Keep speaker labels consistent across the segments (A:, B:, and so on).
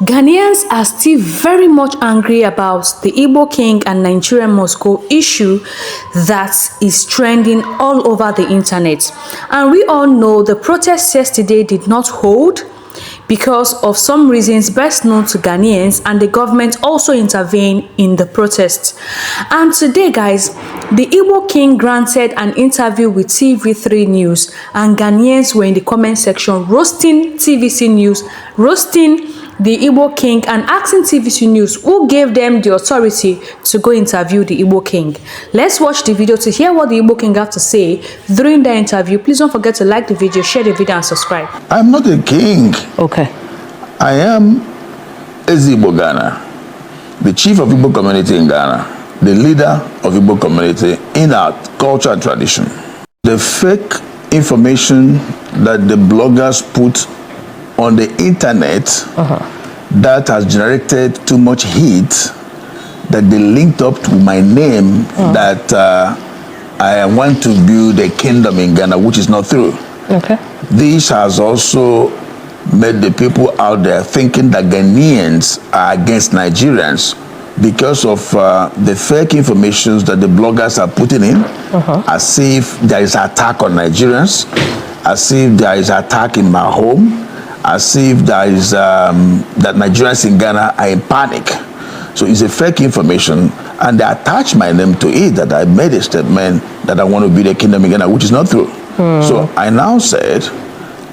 A: Ghanaians are still very much angry about the Igbo King and Nigerian Moscow issue that is trending all over the internet. And we all know the protests yesterday did not hold because of some reasons best known to Ghanaians, and the government also intervened in the protests. And today, guys, the Igbo King granted an interview with TV3 News, and Ghanaians were in the comment section roasting TVC News, roasting the Igbo King, and asking TVC News who gave them the authority to go interview the Igbo King. Let's watch the video to hear what the Igbo King have to say during the interview. Please don't forget to like the video, share the video, and subscribe.
B: I'm not a king.
A: Okay.
B: I am Igbo Ghana, the chief of Igbo community in Ghana, the leader of Igbo community in our culture and tradition. The fake information that the bloggers put on the internet that has generated too much heat, that they linked up to my name, that I want to build a kingdom in Ghana, which is not true.
A: Okay.
B: This has also made the people out there thinking that Ghanaians are against Nigerians because of the fake information that the bloggers are putting in, as if there is an attack on Nigerians, as if there is an attack in my home, as if there is that Nigerians in Ghana are in panic. So it's a fake information, and they attach my name to it, that I made a statement that I want to build a kingdom in Ghana, which is not true. So I now said,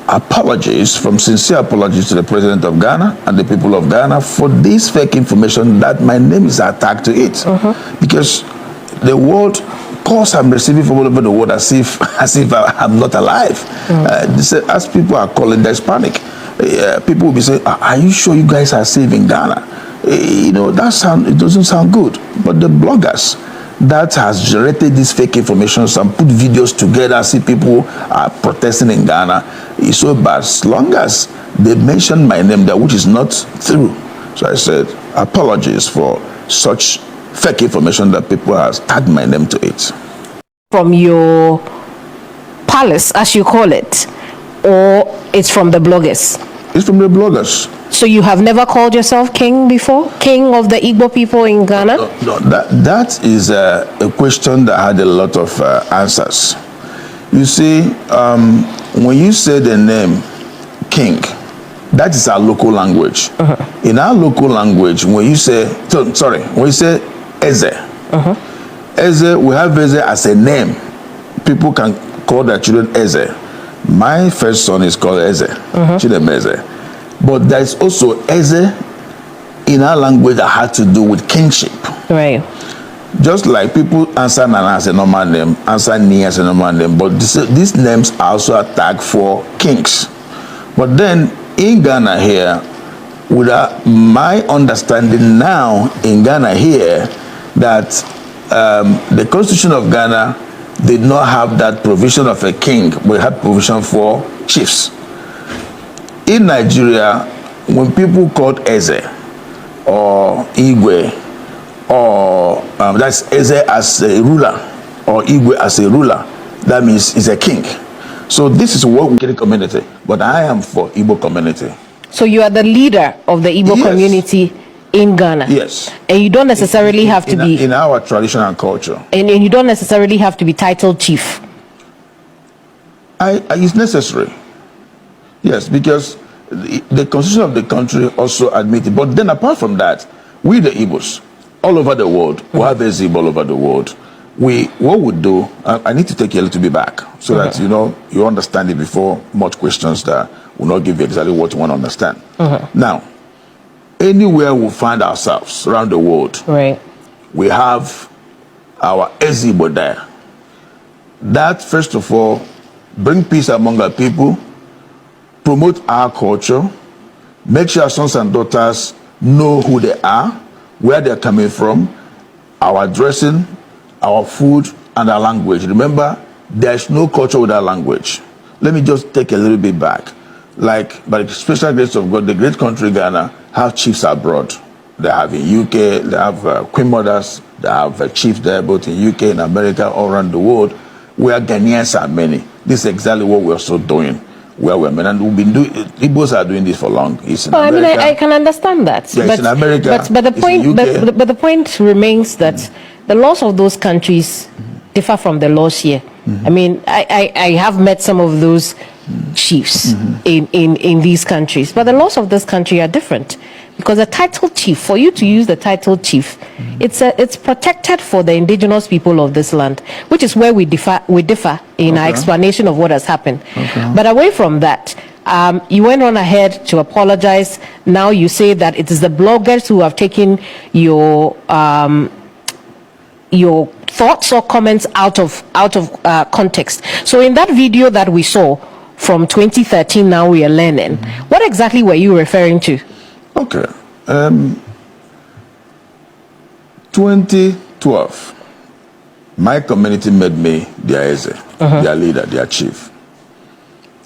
B: sincere apologies to the president of Ghana and the people of Ghana for this fake information that my name is attached to it. Because the world calls I'm receiving from all over the world as if I'm not alive. As people are calling, there's panic. People will be saying, are you sure you guys are safe in Ghana? You know, it doesn't sound good. But the bloggers that has generated this fake information and put videos together, see people are protesting in Ghana, is so bad. As long as they mention my name there, which is not true. So I said, apologies for such fake information that people have tagged my name to it.
C: From your palace, as you call it, or it's from the bloggers?
B: It's from the bloggers.
C: So you have never called yourself king before? King of the Igbo people in Ghana?
B: No, that is a question that had a lot of answers. You see, when you say the name king, that is our local language. In our local language, when you say Eze, Eze, we have Eze as a name. People can call their children Eze. My first son is called Eze, Chidemeze. But there is also Eze in our language that had to do with kingship.
C: Right.
B: Just like people answer Nana as a normal name, answer Ni as a normal name, but these names are also attacked for kings. But then in Ghana here, with my understanding now in Ghana here, that the Constitution of Ghana did not have that provision of a king, but it had provision for chiefs. In Nigeria, when people called Eze or Igwe, or that's Eze as a ruler or Igwe as a ruler, that means he's a king. So this is what we get in community, but I am for Igbo community.
C: So you are the leader of the Igbo community in Ghana?
B: Yes.
C: And you don't necessarily have to be...
B: In our tradition and culture.
C: And you don't necessarily have to be titled chief?
B: It's necessary. Yes, because the constitution of the country also admits it. But then apart from that, we the Igbos, all over the world, we have a Igbo all over the world. What we do, I need to take you a little bit back so that you understand it before much questions that will not give you exactly what you want to understand. Now, anywhere we find ourselves around the world,
C: right,
B: we have our Igbo there. That, first of all, bring peace among our people, promote our culture, make sure our sons and daughters know who they are, where they're coming from, our dressing, our food, and our language. Remember, there's no culture without language. Let me just take a little bit back. Like, by the special grace of God, the great country Ghana have chiefs abroad. They have in UK, they have queen mothers, they have chiefs there, both in UK and America, all around the world, where Ghanaians are many. This is exactly what we're also doing. where we're and we've been doing. Igbos are doing this for long. It's in
C: Well,
B: America.
C: I mean, I can understand that.
B: Yeah, it's in America.
C: But the
B: it's
C: point,
B: in UK.
C: but the point remains that the laws of those countries differ from the laws here. I mean, I have met some of those chiefs in these countries, but the laws of this country are different, because the title chief, for you to use the title chief, it's protected for the indigenous people of this land, which is where we differ in our explanation of what has happened. But away from that, you went on ahead to apologize. Now you say that it is the bloggers who have taken your thoughts or comments out of context. So in that video that we saw from 2013, now we are learning, what exactly were you referring to?
B: Okay. 2012, my community made me their Eze, their leader, their chief.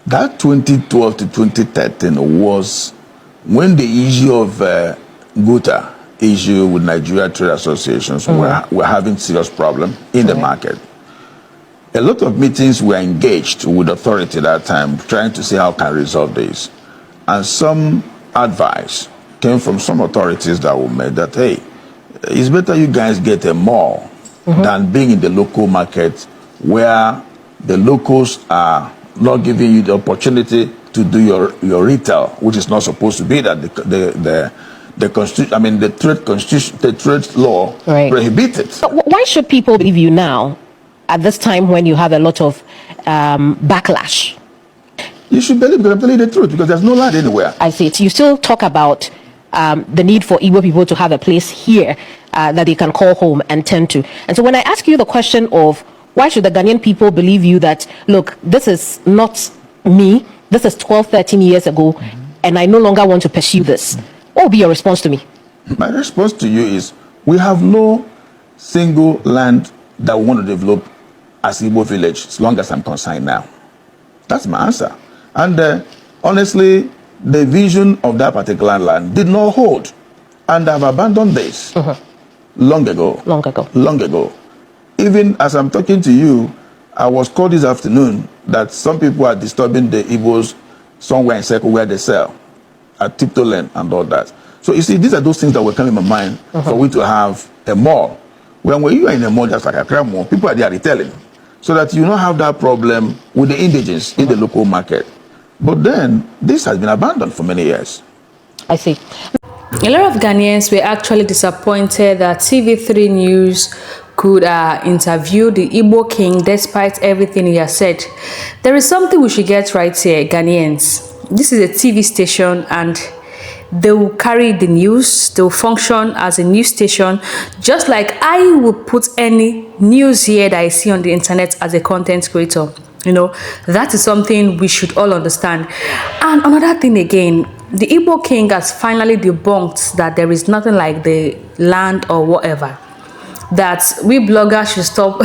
B: That 2012 to 2013 was when the issue of Guta issue with Nigeria Trade Associations were having serious problem in the market. A lot of meetings were engaged with authority at that time, trying to see how can resolve this. And some advice came from some authorities that were made that, hey, it's better you guys get a mall than being in the local market where the locals are not giving you the opportunity to do your retail, which is not supposed to be that the constitution, I mean the trade law prohibited.
C: So why should people believe you now, at this time when you have a lot of backlash?
B: You should believe, because I'm telling you the truth, because there's no land anywhere.
C: I see it. You still talk about the need for Igbo people to have a place here that they can call home and tend to. And so when I ask you the question of why should the Ghanaian people believe you that, look, this is not me, this is 12, 13 years ago, and I no longer want to pursue this, what will be your response to me?
B: My response to you is, we have no single land that we want to develop as Igbo village, as long as I'm concerned now. That's my answer. And honestly, the vision of that particular land did not hold. And I've abandoned this long ago.
C: Long ago.
B: Long ago. Even as I'm talking to you, I was called this afternoon that some people are disturbing the Igbos somewhere in Circle where they sell, at Tiptoe Lane and all that. So you see, these are those things that were coming in my mind for we to have a mall. When you are in a mall just like a crime mall, people are there retailing. So that you don't have that problem with the indigents in the local market. But then, this has been abandoned for many years.
C: I see.
A: A lot of Ghanaians were actually disappointed that TV3 News could interview the Igbo king despite everything he has said. There is something we should get right here, Ghanaians. This is a TV station and they will carry the news, they will function as a news station, just like I would put any news here that I see on the internet as a content creator. You know, that is something we should all understand. And another thing again, the Igbo king has finally debunked that there is nothing like the land or whatever. That we bloggers should stop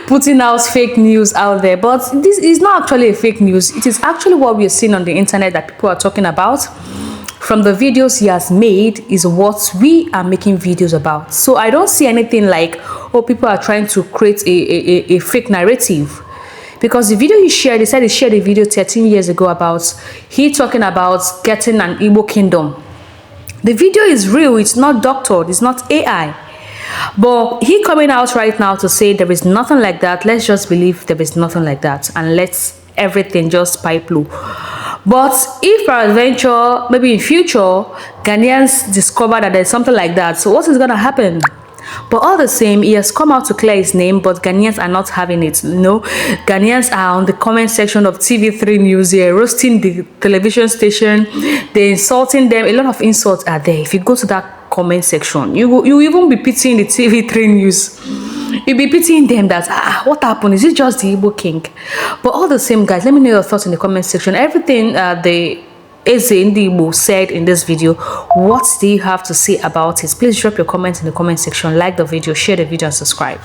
A: putting out fake news out there. But this is not actually a fake news. It is actually what we are seeing on the internet that people are talking about. From the videos he has made is what we are making videos about. So I don't see anything like, oh, people are trying to create a fake narrative. Because the video he shared, he said he shared a video 13 years ago about he talking about getting an Igbo kingdom. The video is real, it's not doctored, it's not AI. But he coming out right now to say there is nothing like that. Let's just believe there is nothing like that and let's everything just pipe low. But if peradventure, maybe in future, Ghanaians discover that there's something like that, so what is going to happen? But all the same, he has come out to clear his name, but Ghanaians are not having it. No, Ghanaians are on the comment section of TV3 News here, roasting the television station, they're insulting them. A lot of insults are there. If you go to that comment section, you even be pitying the TV3 News. You'll be pitying them that, what happened? Is it just the Igbo king? But all the same, guys, let me know your thoughts in the comment section. Everything the Eze Igbo said in this video, what do you have to say about it? Please drop your comments in the comment section, like the video, share the video, and subscribe.